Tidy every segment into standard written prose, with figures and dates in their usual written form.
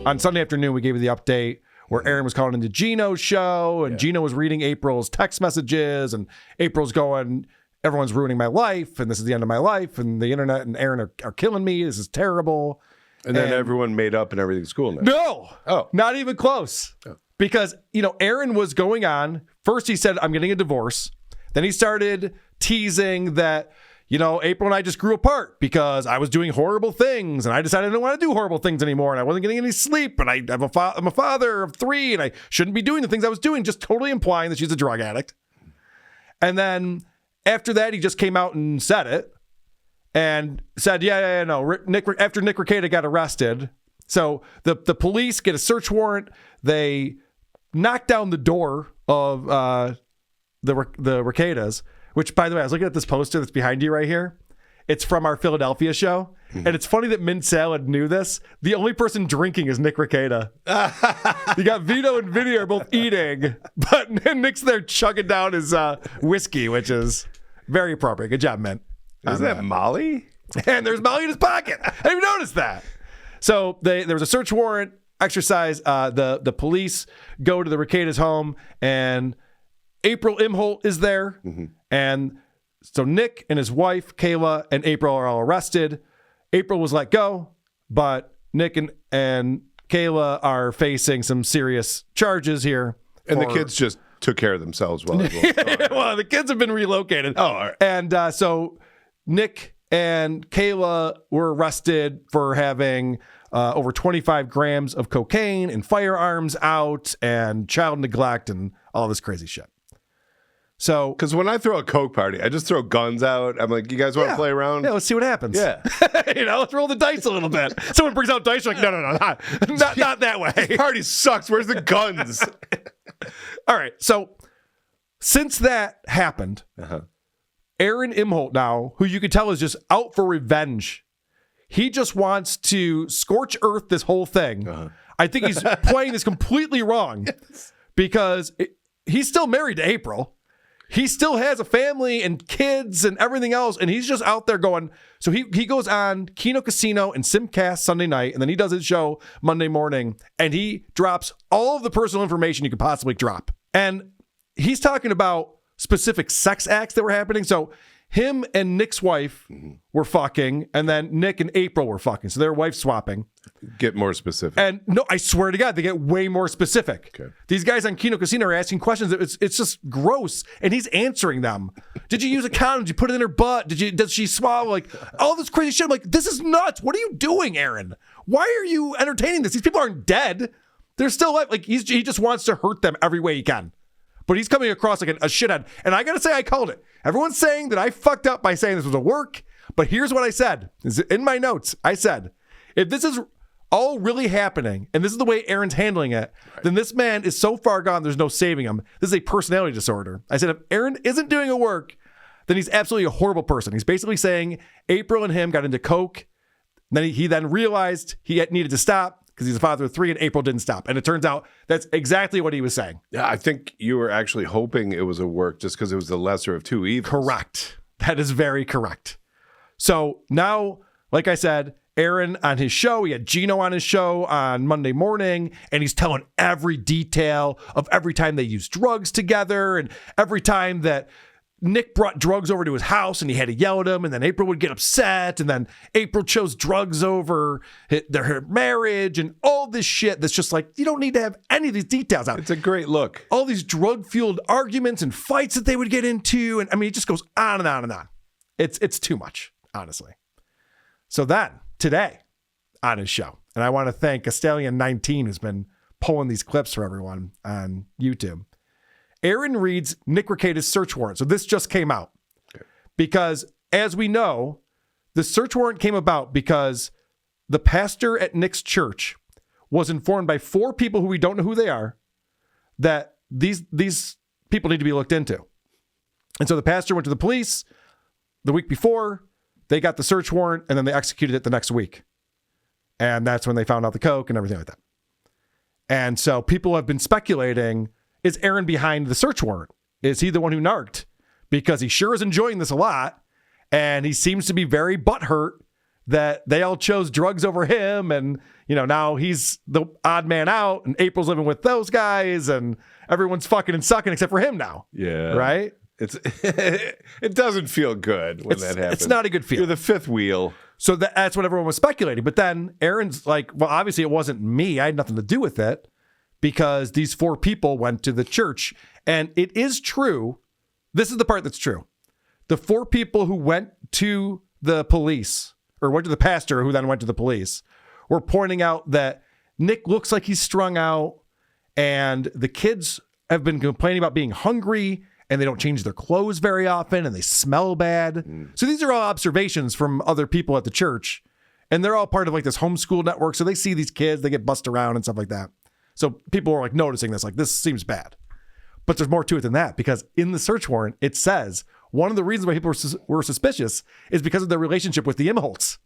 On Sunday afternoon, we gave you the update where Aaron was calling into Gino's show, and Gino was reading April's text messages, and April's going, everyone's ruining my life, and this is the end of my life, and the internet and Aaron are killing me. This is terrible. And then everyone made up and everything's cool now. No. Oh. Not even close. Oh. Because, Aaron was going on. First, he said, I'm getting a divorce. Then he started teasing that, April and I just grew apart because I was doing horrible things, and I decided I didn't want to do horrible things anymore, and I wasn't getting any sleep, and I'm a father of 3, and I shouldn't be doing the things I was doing, just totally implying that she's a drug addict. And then after that, he just came out and said it, and said, no. After Nick Rekieta got arrested, so the police get a search warrant. They knock down the door of the Rekietas, which, by the way, I was looking at this poster that's behind you right here. It's from our Philadelphia show. And it's funny that Mint Salad knew this. The only person drinking is Nick Rekieta. You got Vito and Vinny are both eating, but Nick's there chugging down his whiskey, which is very appropriate. Good job, Mint. Is that Molly? And there's Molly in his pocket. I didn't even notice that. So there was a search warrant exercise. The police go to the Rekieta's home, and April Imholte is there. Mm-hmm. And so Nick and his wife, Kayla, and April are all arrested. April was let go, but Nick and Kayla are facing some serious charges here. And the kids just took care of themselves well. Well, the kids have been relocated. Oh, all right. And so Nick and Kayla were arrested for having over 25 grams of cocaine and firearms out and child neglect and all this crazy shit. So, because when I throw a Coke party, I just throw guns out. I'm like, you guys want to play around? Yeah, let's see what happens. Yeah. Let's roll the dice a little bit. Someone brings out dice, you're like, no, not that way. This party sucks. Where's the guns? All right. So, since that happened, Aaron Imholte now, who you could tell is just out for revenge, he just wants to scorch earth this whole thing. I think he's playing this completely wrong because he's still married to April. He still has a family and kids and everything else, and he's just out there going. So he goes on Kino Casino and Simcast Sunday night, and then he does his show Monday morning, and he drops all of the personal information you could possibly drop. And he's talking about specific sex acts that were happening. So him and Nick's wife were fucking, and then Nick and April were fucking. So they're wife swapping. Get more specific. And no, I swear to God, they get way more specific. Okay. These guys on Kino Casino are asking questions. It's just gross, and he's answering them. Did you use a condom? Did you put it in her butt? Does she swallow? Like all this crazy shit. I'm like, this is nuts. What are you doing, Aaron? Why are you entertaining this? These people aren't dead. They're still alive. Like he just wants to hurt them every way he can. But he's coming across like a shithead. And I got to say, I called it. Everyone's saying that I fucked up by saying this was a work. But here's what I said. In my notes, I said, if this is all really happening, and this is the way Aaron's handling it, then this man is so far gone, there's no saving him. This is a personality disorder. I said, if Aaron isn't doing a work, then he's absolutely a horrible person. He's basically saying April and him got into coke. Then he then realized he needed to stop because he's a father of 3, and April didn't stop. And it turns out that's exactly what he was saying. Yeah, I think you were actually hoping it was a work just because it was the lesser of two evils. Correct. That is very correct. So now, like I said, Aaron on his show, he had Gino on his show on Monday morning, and he's telling every detail of every time they used drugs together and every time that Nick brought drugs over to his house and he had to yell at him, and then April would get upset, and then April chose drugs over her marriage and all this shit that's just like, you don't need to have any of these details out. It's a great look. All these drug-fueled arguments and fights that they would get into, and I mean, it just goes on and on and on. It's too much, honestly. So then, today on his show, and I want to thank Castellian19 who's been pulling these clips for everyone on YouTube. Aaron reads Nick Rekieta's search warrant. So this just came out because, as we know, the search warrant came about because the pastor at Nick's church was informed by 4 people who we don't know who they are that these people need to be looked into. And so the pastor went to the police the week before. They got the search warrant, and then they executed it the next week. And that's when they found out the coke and everything like that. And so people have been speculating, is Aaron behind the search warrant? Is he the one who narked? Because he sure is enjoying this a lot. And he seems to be very butthurt that they all chose drugs over him. And, now he's the odd man out and April's living with those guys and everyone's fucking and sucking except for him now. Yeah. Right? It doesn't feel good when that happens. It's not a good feeling. You're the fifth wheel. So that's what everyone was speculating. But then Aaron's like, well, obviously it wasn't me. I had nothing to do with it because these 4 people went to the church. And it is true. This is the part that's true. The 4 people who went to the police or went to the pastor who then went to the police were pointing out that Nick looks like he's strung out and the kids have been complaining about being hungry and they don't change their clothes very often and they smell bad. So these are all observations from other people at the church and they're all part of like this homeschool network. So they see these kids, they get bussed around and stuff like that. So people are like noticing this, like this seems bad. But there's more to it than that because in the search warrant, it says one of the reasons why people were suspicious is because of their relationship with the Imholtes.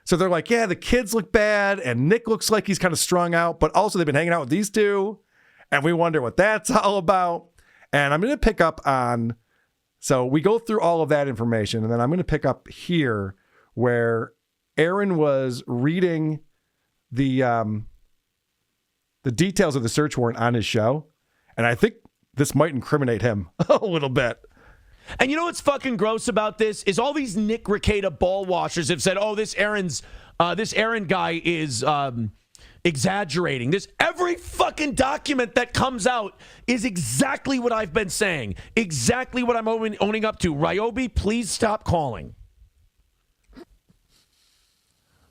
So they're like, yeah, the kids look bad and Nick looks like he's kind of strung out, but also they've been hanging out with these 2 and we wonder what that's all about. And I'm going to pick up on, so we go through all of that information and then I'm going to pick up here where Aaron was reading the details of the search warrant on his show. And I think this might incriminate him a little bit. And you know what's fucking gross about this is all these Nick Rekieta ball washers have said, oh, this Aaron guy is exaggerating. Every fucking document that comes out is exactly what I've been saying. Exactly what I'm owning up to. Ryobi, please stop calling.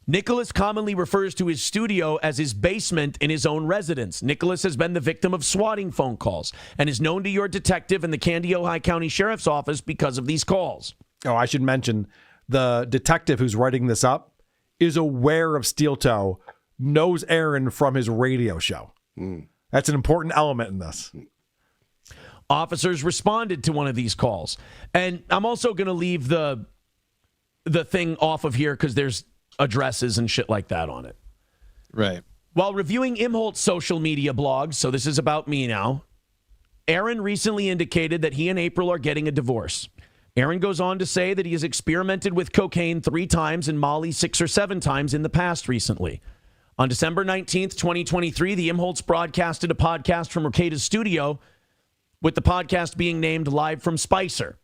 Nicholas commonly refers to his studio as his basement in his own residence. Nicholas has been the victim of swatting phone calls and is known to your detective in the Candy, Ojai County Sheriff's Office because of these calls. Oh, I should mention the detective who's writing this up is aware of Steel Toe, knows Aaron from his radio show. That's an important element in this. Officers responded to one of these calls. And I'm also going to leave the thing off of here because there's addresses and shit like that on it. Right. While reviewing Imholte's social media blogs, so this is about me now, Aaron recently indicated that he and April are getting a divorce. Aaron goes on to say that he has experimented with cocaine 3 times and Molly 6 or 7 times in the past recently. On December 19th, 2023, the Imholtes broadcasted a podcast from Rekieta's studio, with the podcast being named Live from Spicer.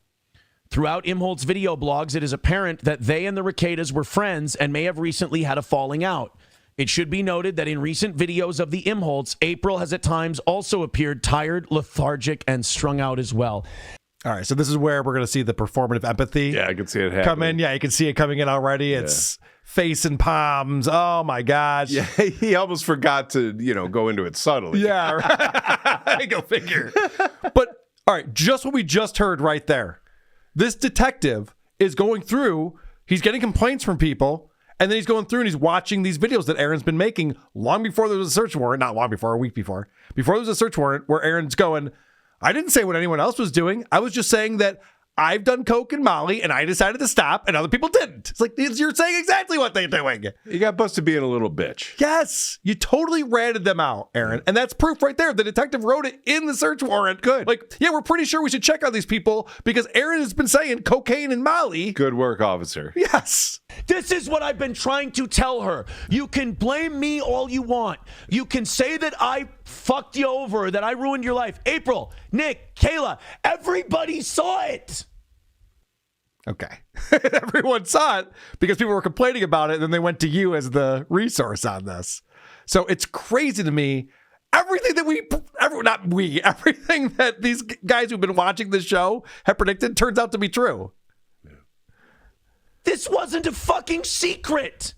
Throughout Imholte's video blogs, it is apparent that they and the Rekietas were friends and may have recently had a falling out. It should be noted that in recent videos of the Imholtes, April has at times also appeared tired, lethargic, and strung out as well. All right, so this is where we're going to see the performative empathy. Yeah, I can see it happening. Come in. Yeah, you can see it coming in already. It's face and palms. Oh, my gosh. Yeah, he almost forgot to, go into it subtly. Yeah, right. Go figure. But, all right, just what we just heard right there. This detective is going through, he's getting complaints from people, and then he's going through and he's watching these videos that Aaron's been making long before there was a search warrant. Not long before, a week before. Before there was a search warrant where Aaron's going, I didn't say what anyone else was doing. I was just saying that I've done coke and Molly, and I decided to stop, and other people didn't. It's like, you're saying exactly what they're doing. You got busted being a little bitch. Yes, you totally ratted them out, Aaron. And that's proof right there. The detective wrote it in the search warrant. Good. Like, yeah, we're pretty sure we should check on these people because Aaron has been saying cocaine and Molly. Good work, officer. Yes. This is what I've been trying to tell her. You can blame me all you want. You can say that I fucked you over, that I ruined your life. April, Nick, Kayla, everybody saw it. Okay. Everyone saw it because people were complaining about it, and then they went to you as the resource on this. So it's crazy to me. Everything that everything that these guys who've been watching this show have predicted turns out to be true. This wasn't a fucking secret.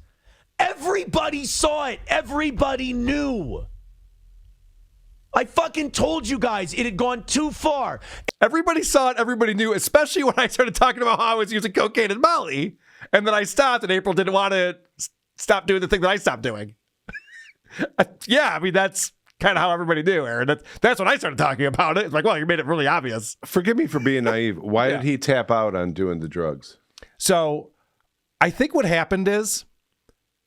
Everybody saw it. Everybody knew. I fucking told you guys it had gone too far. Everybody saw it. Everybody knew, especially when I started talking about how I was using cocaine and Molly. And then I stopped, and April didn't want to stop doing the thing that I stopped doing. Yeah, I mean, that's kind of how everybody knew, Aaron. That's when I started talking about it. It's like, well, you made it really obvious. Forgive me for being naive. Why did he tap out on doing the drugs? So I think what happened is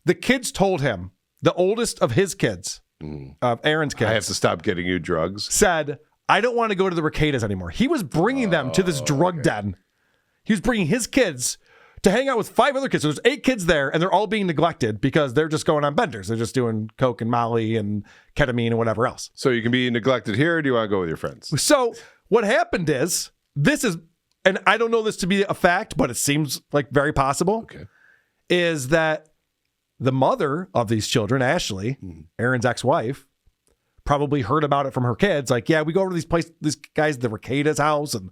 the kids told him, the oldest of his kids, of Aaron's kids. I have to stop getting you drugs. Said, I don't want to go to the Rekietas anymore. He was bringing them to this drug den. He was bringing his kids to hang out with 5 other kids. So there's 8 kids there, and they're all being neglected because they're just going on benders. They're just doing coke and Molly and ketamine and whatever else. So you can be neglected here, or do you want to go with your friends? So what happened is, and I don't know this to be a fact, but it seems like very possible, is that the mother of these children, Ashley, Aaron's ex-wife, probably heard about it from her kids. Like, yeah, we go over to these guys, the Rekieta's house, and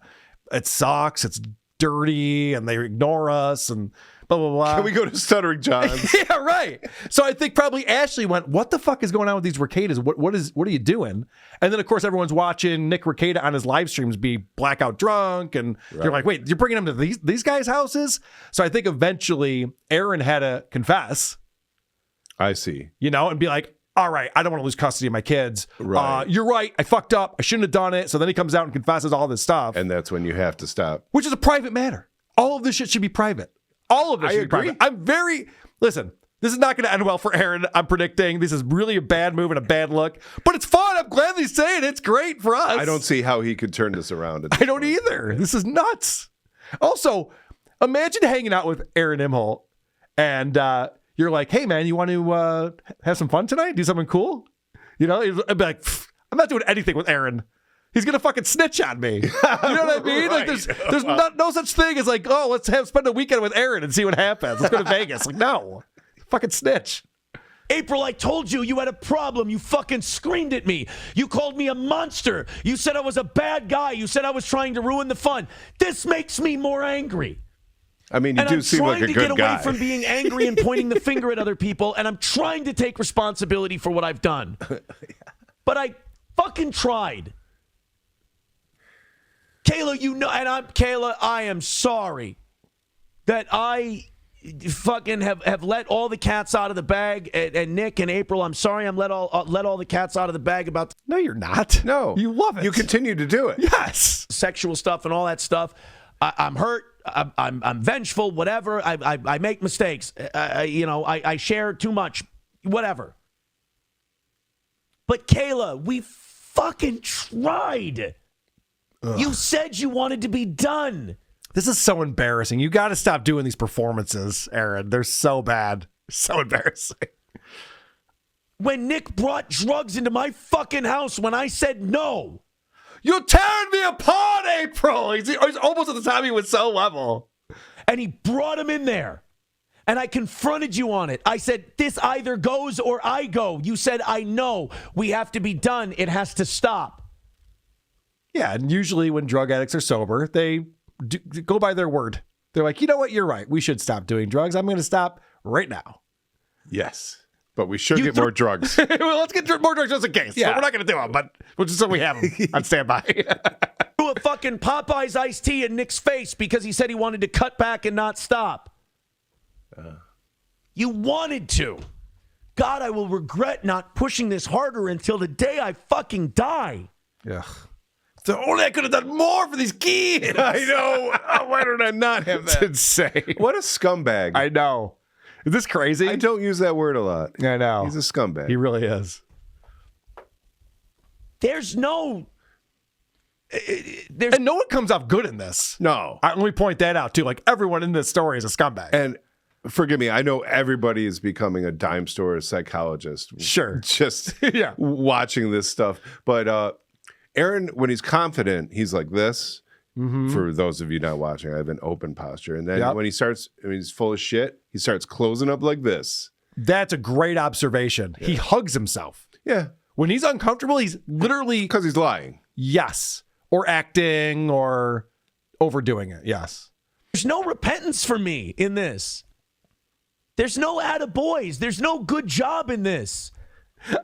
it sucks. It's dirty, and they ignore us, and blah, blah, blah. Can we go to Stuttering John's? Yeah, right. So I think probably Ashley went, what the fuck is going on with these Reketas? What are you doing? And then, of course, everyone's watching Nick Rekieta on his live streams be blackout drunk, and you're like, wait, you're bringing them to these guys' houses? So I think eventually Aaron had to confess. I see. And be like, all right, I don't want to lose custody of my kids. Right. You're right. I fucked up. I shouldn't have done it. So then he comes out and confesses all this stuff. And that's when you have to stop. Which is a private matter. All of this shit should be private. All of this should be private. Listen, this is not going to end well for Aaron. I'm predicting this is really a bad move and a bad look. But it's fun. I'm glad he's saying it's great for us. I don't see how he could turn this around. I don't either. This is nuts. Also, imagine hanging out with Aaron Imholte and you're like, hey, man, you want to have some fun tonight? Do something cool? I'd be like, I'm not doing anything with Aaron. He's going to fucking snitch on me. You know what I mean? Right. Like, there's no such thing as like, oh, let's spend a weekend with Aaron and see what happens. Let's go to Vegas. Like, no. Fucking snitch. April, I told you had a problem. You fucking screamed at me. You called me a monster. You said I was a bad guy. You said I was trying to ruin the fun. This makes me more angry. I mean, you do seem like a good guy. I'm trying to get away from being angry and pointing the finger at other people, and I'm trying to take responsibility for what I've done. But I fucking tried. Kayla, Kayla, I am sorry that I fucking have let all the cats out of the bag. And Nick and April, I'm sorry I'm let all the cats out of the bag about No, you're not. No. You love it. You continue to do it. Yes. Sexual stuff and all that stuff. I'm hurt. I'm vengeful. Whatever. I make mistakes. I share too much. Whatever. But Kayla, we fucking tried. Ugh. You said you wanted to be done. This is so embarrassing. You got to stop doing these performances, Aaron. They're so bad. So embarrassing. When Nick brought drugs into my fucking house when I said no. You're tearing me apart, April. He's almost at the time he was so level. And he brought him in there. And I confronted you on it. I said, this either goes or I go. You said, I know. We have to be done. It has to stop. Yeah, and usually when drug addicts are sober, they go by their word. They're like, you know what? You're right. We should stop doing drugs. I'm going to stop right now. Yes. But we should get more drugs. Well, let's get more drugs just in case. Yeah. We're not going to do them, but just so we have them on standby. Threw a fucking Popeye's iced tea in Nick's face because he said he wanted to cut back and not stop. You wanted to. God, I will regret not pushing this harder until the day I fucking die. Yeah. So only I could have done more for these kids. I know. Oh, why did I not have that? It's insane. What a scumbag. I know. Is this crazy? I don't use that word a lot. I know. He's a scumbag. He really is. There's no... And no one comes off good in this. No. Let me point that out, too. Like, everyone in this story is a scumbag. And forgive me, I know everybody is becoming a dime store psychologist. Sure. Just yeah. watching this stuff. But Aaron, when he's confident, he's like this. Mm-hmm. For those of you not watching, I have an open posture. And then when he's full of shit, he starts closing up like this. That's a great observation. Yeah. He hugs himself. Yeah. When he's uncomfortable, he's literally... Because he's lying. Yes. Or acting or overdoing it. Yes. There's no repentance for me in this. There's no attaboys. There's no good job in this.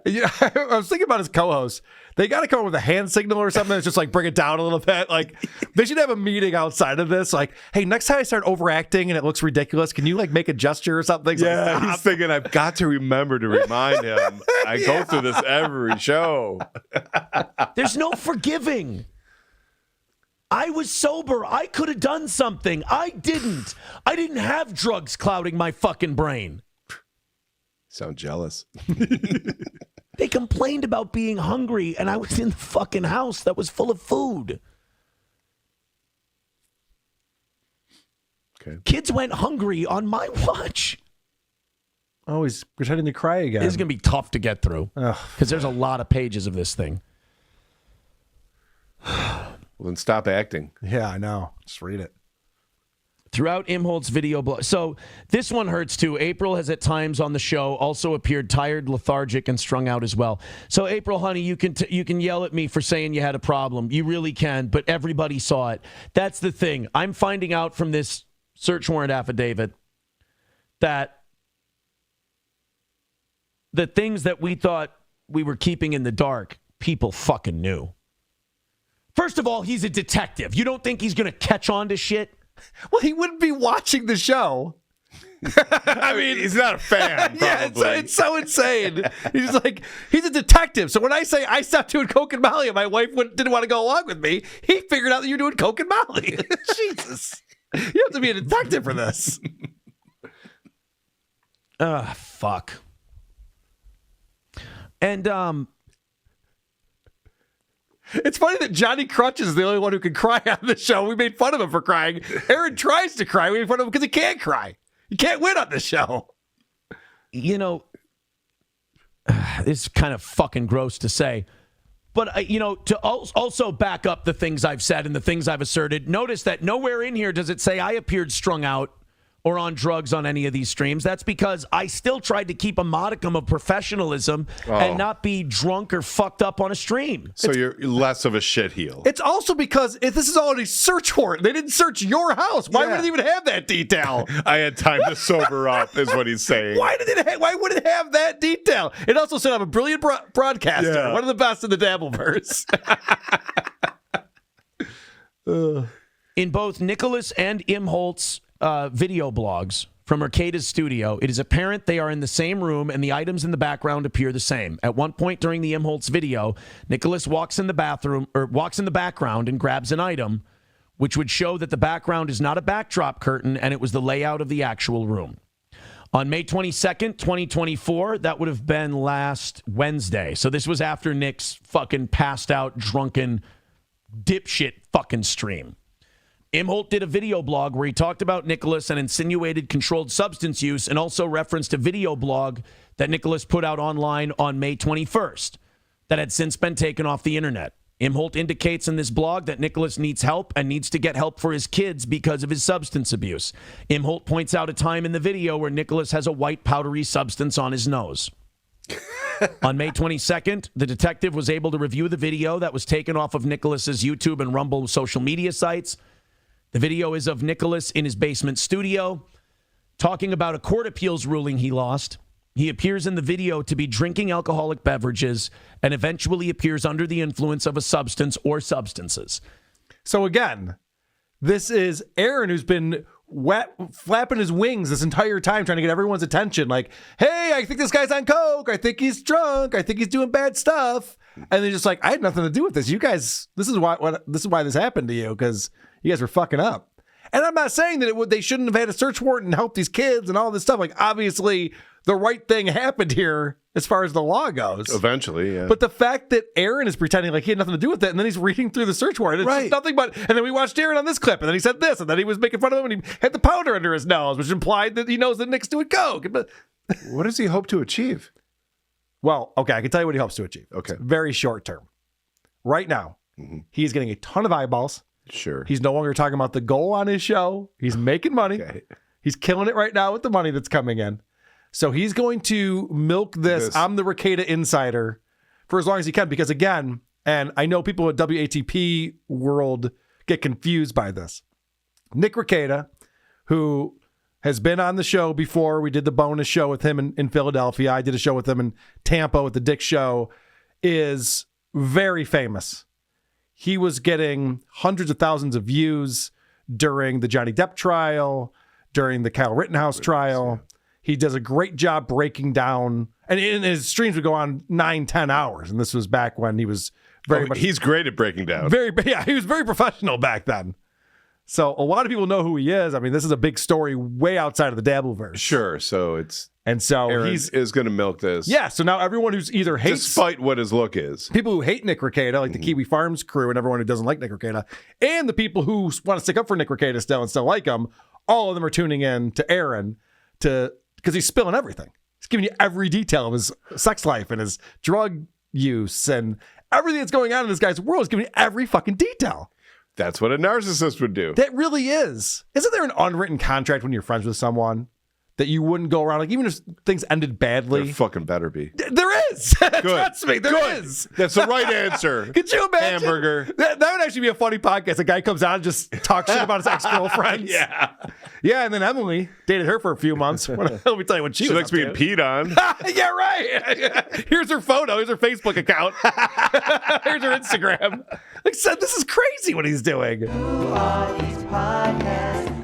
Yeah, I was thinking about his co-host. They got to come up with a hand signal or something that's just like bring it down a little bit. Like they should have a meeting outside of this. Like, hey, next time I start overacting and it looks ridiculous, can you like make a gesture or something? Yeah, like, he's thinking I've got to remember to remind him. I go through this every show. There's no forgiving. I was sober. I could have done something. I didn't. I didn't have drugs clouding my fucking brain. Sound jealous. They complained about being hungry, and I was in the fucking house that was full of food. Okay. Kids went hungry on my watch. Oh, he's pretending to cry again. This is going to be tough to get through because there's a lot of pages of this thing. Well, then stop acting. Yeah, I know. Just read it. Throughout Imholte's video blog. So this one hurts too. April has at times on the show also appeared tired, lethargic, and strung out as well. So April, honey, you can yell at me for saying you had a problem. You really can, but everybody saw it. That's the thing. I'm finding out from this search warrant affidavit that the things that we thought we were keeping in the dark, people fucking knew. First of all, he's a detective. You don't think he's going to catch on to shit? Well, he wouldn't be watching the show. I mean, he's not a fan, probably. Yeah, it's so insane. He's a detective. So when I say I stopped doing coke and Molly and my wife didn't want to go along with me, he figured out that you're doing coke and Molly. Jesus. You have to be a detective for this. Fuck. And, it's funny that Johnny Crutch is the only one who can cry on the show. We made fun of him for crying. Aaron tries to cry. We made fun of him because he can't cry. You can't win on the show. You know, it's kind of fucking gross to say. But, to also back up the things I've said and the things I've asserted, notice that nowhere in here does it say I appeared strung out or on drugs on any of these streams. That's because I still tried to keep a modicum of professionalism and not be drunk or fucked up on a stream. So you're less of a shitheel. It's also because this is all a search warrant. They didn't search your house. Why would it even have that detail? I had time to sober up, is what he's saying. Why would it have that detail? It also said I'm a brilliant broadcaster, one of the best in the Dabbleverse. In both Nicholas and Imholte's video blogs from Rekieta's studio, it is apparent they are in the same room and the items in the background appear the same. At one point during the Imholte's video, Nicholas walks in the background and grabs an item, which would show that the background is not a backdrop curtain and it was the layout of the actual room. On May 22nd, 2024, that would have been last Wednesday. So this was after Nick's fucking passed out, drunken, dipshit fucking stream. Imholte did a video blog where he talked about Nicholas and insinuated controlled substance use and also referenced a video blog that Nicholas put out online on May 21st that had since been taken off the internet. Imholte indicates in this blog that Nicholas needs help and needs to get help for his kids because of his substance abuse. Imholte points out a time in the video where Nicholas has a white powdery substance on his nose. On May 22nd, the detective was able to review the video that was taken off of Nicholas's YouTube and Rumble social media sites. The video is of Nicholas in his basement studio talking about a court appeals ruling he lost. He appears in the video to be drinking alcoholic beverages and eventually appears under the influence of a substance or substances. So again, this is Aaron who's been flapping his wings this entire time trying to get everyone's attention. Like, hey, I think this guy's on coke. I think he's drunk. I think he's doing bad stuff. And they're just like, I had nothing to do with this. You guys, this is why this happened to you, because you guys were fucking up. And I'm not saying that they shouldn't have had a search warrant and helped these kids and all this stuff. Like, obviously, the right thing happened here as far as the law goes. Eventually, yeah. But the fact that Aaron is pretending like he had nothing to do with it, and then he's reading through the search warrant, it's just nothing but, and then we watched Aaron on this clip, and then he said this, and then he was making fun of him, and he had the powder under his nose, which implied that he knows that Nick's doing coke. But what does he hope to achieve? Well, okay, I can tell you what he hopes to achieve. Okay. It's very short term. Right now, he's getting a ton of eyeballs. Sure. He's no longer talking about the goal on his show. He's making money. Okay. He's killing it right now with the money that's coming in. So he's going to milk this I'm the Rekieta insider for as long as he can, because again, and I know people at WATP world get confused by this. Nick Rekieta, who has been on the show before, we did the bonus show with him in Philadelphia. I did a show with him in Tampa with the Dick Show, is very famous. He was getting hundreds of thousands of views during the Johnny Depp trial, during the Kyle Rittenhouse trial. He does a great job breaking down, and his streams would go on 9-10 hours. And this was back when he was very much. He's great at breaking down. He was very professional back then. So a lot of people know who he is. I mean, this is a big story way outside of the Dabbleverse. Sure. So Aaron is going to milk this. Yeah. So now everyone who's either hates, despite what his look is, people who hate Nick Rekieta, like the Kiwi Farms crew, and everyone who doesn't like Nick Rekieta, and the people who want to stick up for Nick Rekieta still and still like him, all of them are tuning in to Aaron because he's spilling everything. He's giving you every detail of his sex life and his drug use and everything that's going on in this guy's world. Is giving you every fucking detail. That's what a narcissist would do. That really is. Isn't there an unwritten contract when you're friends with someone that you wouldn't go around, like, even if things ended badly? There fucking better be. There is. Trust me, there is. That's the right answer. Could you imagine? Hamburger. That would actually be a funny podcast. A guy comes out and just talks shit about his ex-girlfriends. Yeah, and then Emily dated her for a few months. Let me tell you what she was likes being up to. peed on. Yeah, right. Here's her photo. Here's her Facebook account. Here's her Instagram. Like I said, this is crazy what he's doing. Who are these podcasts?